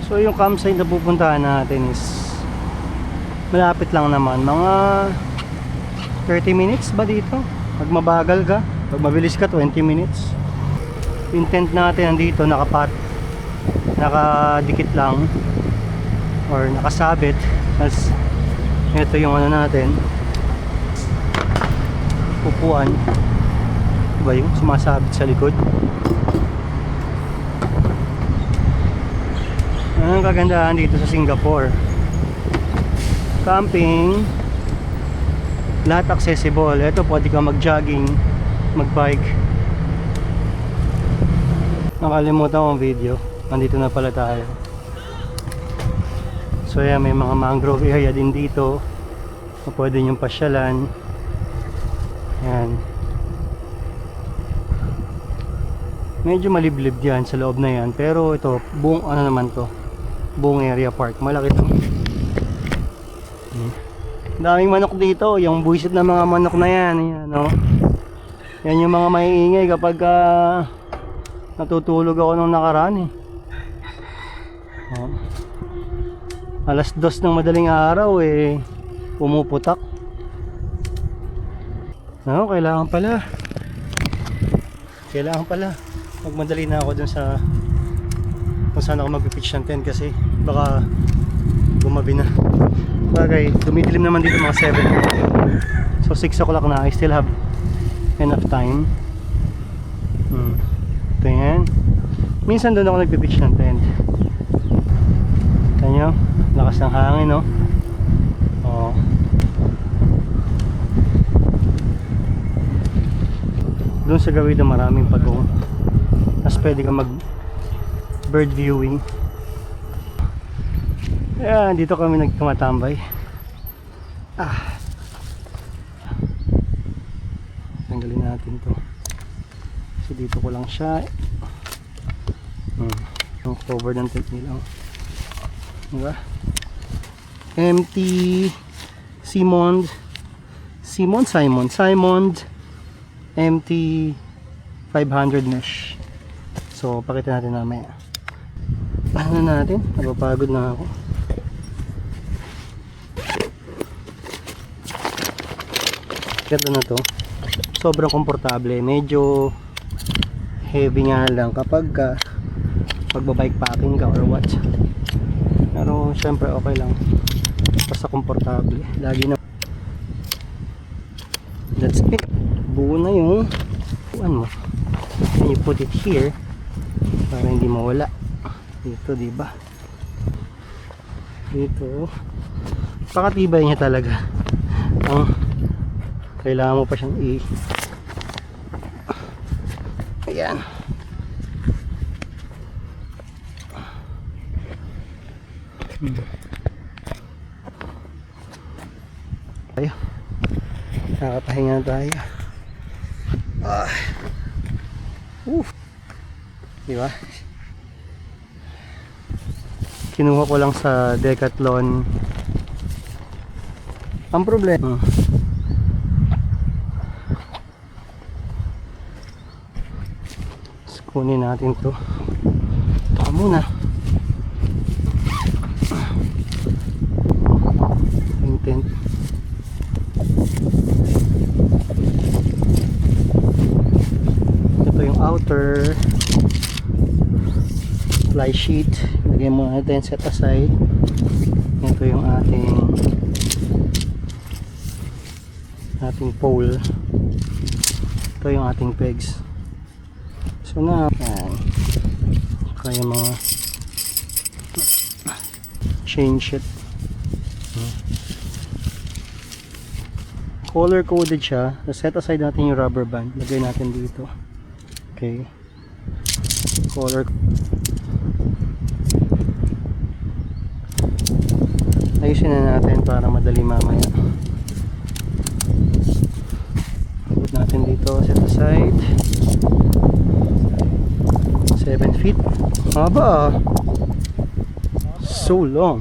So yung campsite na pupuntahan natin is malapit lang naman, mga 30 minutes ba dito? Pag mabagal ka, pag mabilis ka 20 minutes. Yung tent natin nandito nakadikit lang or nakasabit. Tapos ito yung ano natin, upuan, diba yung sumasabit sa likod. Ano ang kagandahan dito sa Singapore? Camping, lahat accessible. Ito pwede ka mag-jogging, mag-bike. Nakalimutan ko ang video. Nandito na pala tayo. So yan, may mga mangrove area din dito na pwede niyong pasyalan. Yan. Medyo maliblib yan sa loob na yan. Pero ito, buong ano naman to, buong area park. Malaki to. Daming manok dito. Yung buwisit na mga manok na yan. Yan, no? Yan yung mga maiingay kapag natutulog ako nung nakaraan eh. Oh. Alas 2 ng madaling araw eh, pumuputak. No, kailangan pala magmadali na ako dun sa kung saan ako magpipitch ng tent kasi baka gumabi na. Bagay, dumidilim naman dito mga 7. So 6 o'clock na, I still have enough time. Ito yan. Minsan doon ako nagpipitch ng tent. Ito nyo, lakas ng hangin, no? Oo. Doon sa gawin na maraming pagong. Tapos pwede ka mag bird viewing. Ayan, dito kami nagtumatambay. Tanggalin natin to. So dito ko lang siya. Yung cover ng tent nila. Diba? Empty Simond empty 500 mesh. So pakita natin mamaya. Ano natin? Napapagod na ako. Ganda na to. Sobrang komportable. Medyo heavy nga lang kapag magbabike packing ka or what. Pero syempre okay lang. Basta komportable. Lagi na. That's it. Buo na yung upuan mo. And you put it here para hindi mawala. Dito, diba? Dito. Pakatibay niya talaga. Kailangan mo pa siyang ayan. Tayo. Nakakapahinga na tayo. Diba? Kinuha ko lang sa Decathlon. Ang problema, kunin natin to. Ito muna. Yung tent. Ito yung outer fly sheet. Lagay mo natin, set aside. Ito yung ating pole. Ito yung ating pegs. So na yan. Kaya mga change it. Color coded siya. Set aside natin yung rubber band. Lagay natin dito. Okay. Color. Ayusin na natin para madali mamaya. Put natin dito. Set aside. 7 feet. Haba. So long.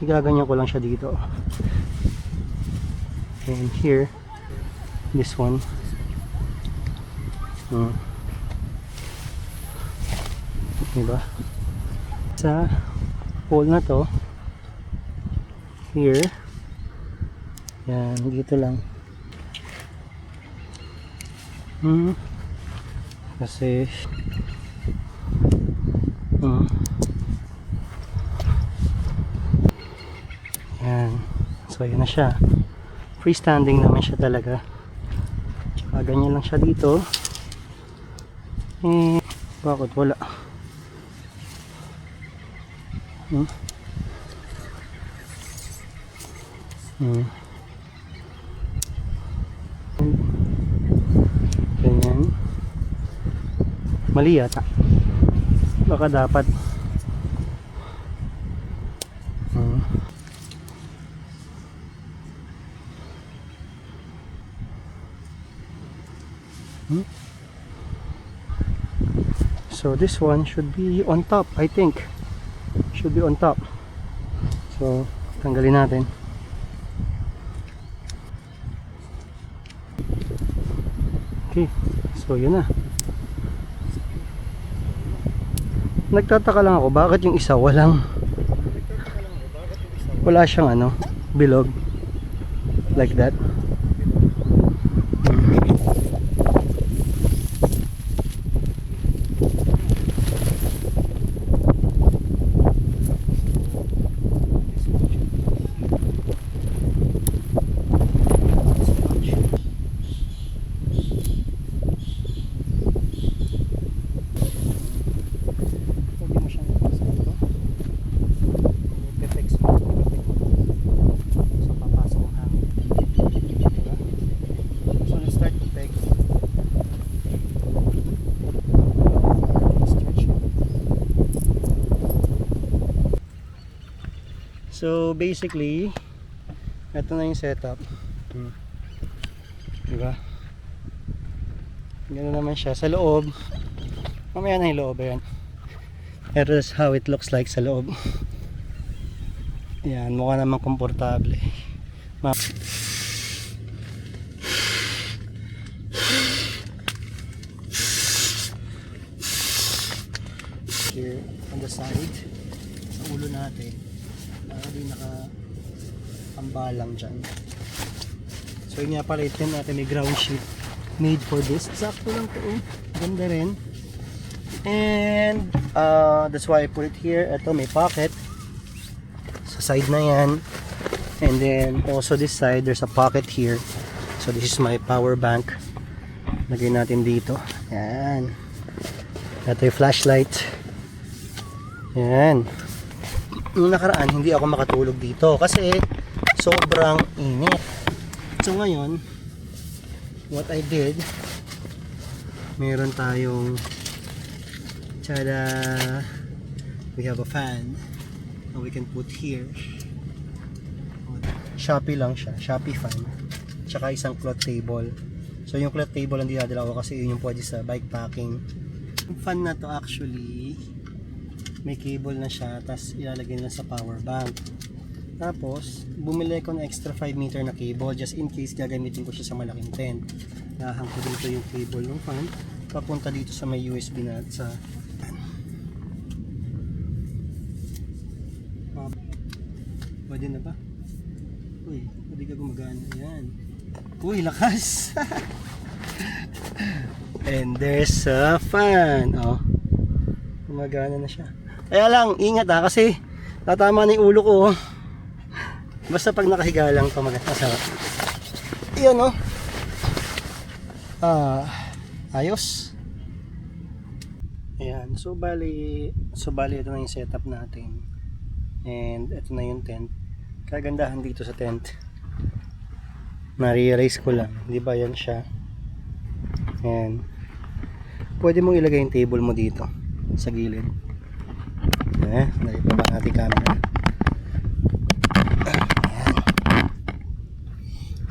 Igaganyan ko lang siya dito. And here, this one. Diba? Sa pole na to, here, yan, dito lang. Kasi yan, so yun na siya, freestanding naman siya talaga. Tsaka ganyan lang siya dito. Bakit wala? Ganyan. Mali yata. Baka dapat. So this one should be on top, I think. Should be on top. So tanggalin natin. Okay, so yun na. Nagtataka lang ako bakit yung isa wala siyang ano, bilog like that. So basically, ito na yung setup. Diba? Ganoon naman siya sa loob. Mamaya na yung loob yan. Pero that's how it looks like sa loob. Yan, mukha naman komportable. Here on the side, sa ulo natin. Di naka-ambalang dyan. So yun nga pala, ito natin may ground sheet made for this. Sakto lang to, ganda rin. And that's why I put it here. Ito may pocket sa side na yan. And then also this side, there's a pocket here. So this is my power bank. Lagay natin dito. Yan. Ito yung flashlight. Yan. Nung nakaraan hindi ako makatulog dito kasi sobrang init. So ngayon, what I did, meron tayong tada, we have a fan that we can put here. Shopee lang siya, Shopee fan, tsaka isang cloth table. So yung cloth table hindi dinadala ko kasi yun yung pwede sa bike packing. Yung fan na to actually may cable na siya, tapos ilalagay na sa power bank. Tapos bumili ko ng extra 5 meter na cable just in case gagamitin ko siya sa malaking tent. Nahang ko dito yung cable ng fan papunta dito sa may USB na sa pwede na ba? Uy, pwede ka gumagana. Ayan. Uy, lakas. And there's a fan. Oh, gumagana na siya. Kaya lang, ingat kasi tatama na yung ulo ko. Basta pag nakahiga lang ito, masarap. Iyan ayos. Ayan, so bali ito na yung setup natin. And ito na yung tent. Kagandahan dito sa tent, na-realize ko lang, di ba yan siya. Ayan. Pwede mong ilagay yung table mo dito sa gilid. Nalipaba natin camera. Ayan.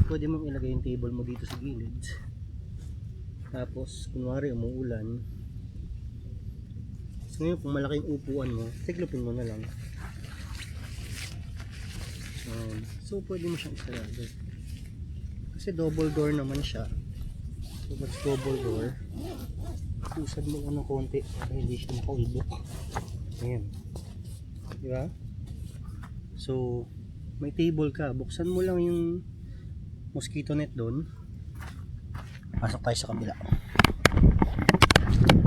Pwede mong ilagay yung table mo dito sa gilid. Tapos kunwari umuulan, so ngayon kung malaking upuan mo, tiklopin mo na lang. So pwede mo siyang isarado. Kasi double door naman siya. So that's double door. Usad mo lang ng konti para hindi siya makaulbok. Ayan. Diba? So, may table ka. Buksan mo lang yung mosquito net doon. Pasok tayo sa kabila.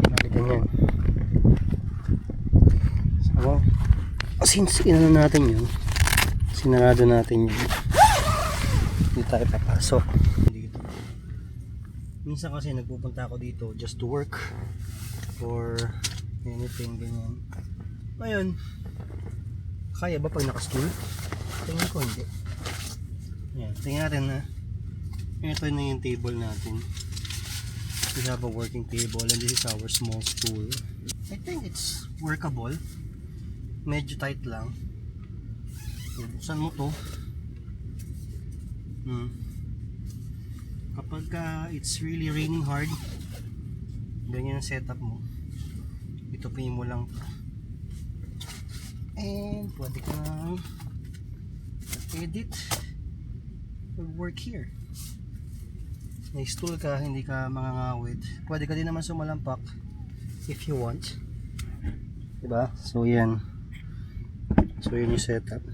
Balikan yan. So, since inano natin yun, sinarado natin yun, hindi tayo papasok dito. Minsan kasi nagpupunta ako dito just to work or anything ganyan. Ngayon, kaya ba pag naka-stool? Tingin ko hindi. Ayan, tingnan natin na ito na yung table natin. We have a working table and this is our small stool. I think it's workable. Medyo tight lang. So, buksan mo to. Kapag it's really raining hard, ganyan ang setup mo. Itupin mo lang to. And pwede kang edit or work here. May stool ka, hindi ka mangangawid. Pwede ka din naman sumalampak if you want. Diba? So yan. So yun yung setup.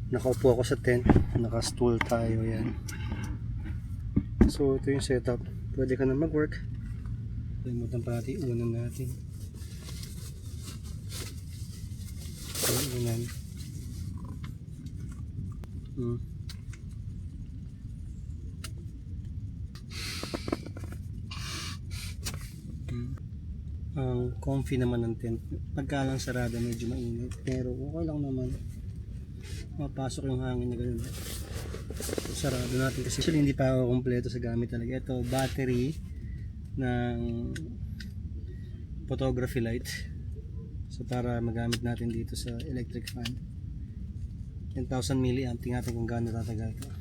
Nakaupo ako sa tent. Naka-stool tayo. Yan. So ito yung setup. Pwede ka na mag-work. Kalimutan pa natin unan natin. Unan. Ang comfy naman ng tent. Pagka lang sarado medyo mainit, pero okay lang naman. Mapasok yung hangin na gano'n. Sarado natin kasi actually hindi pa ako kompleto sa gamit talaga. Ito battery ng photography light. So para magamit natin dito sa electric fan. 10,000 mAh. Tingnan natin kung gaano tatagal ito.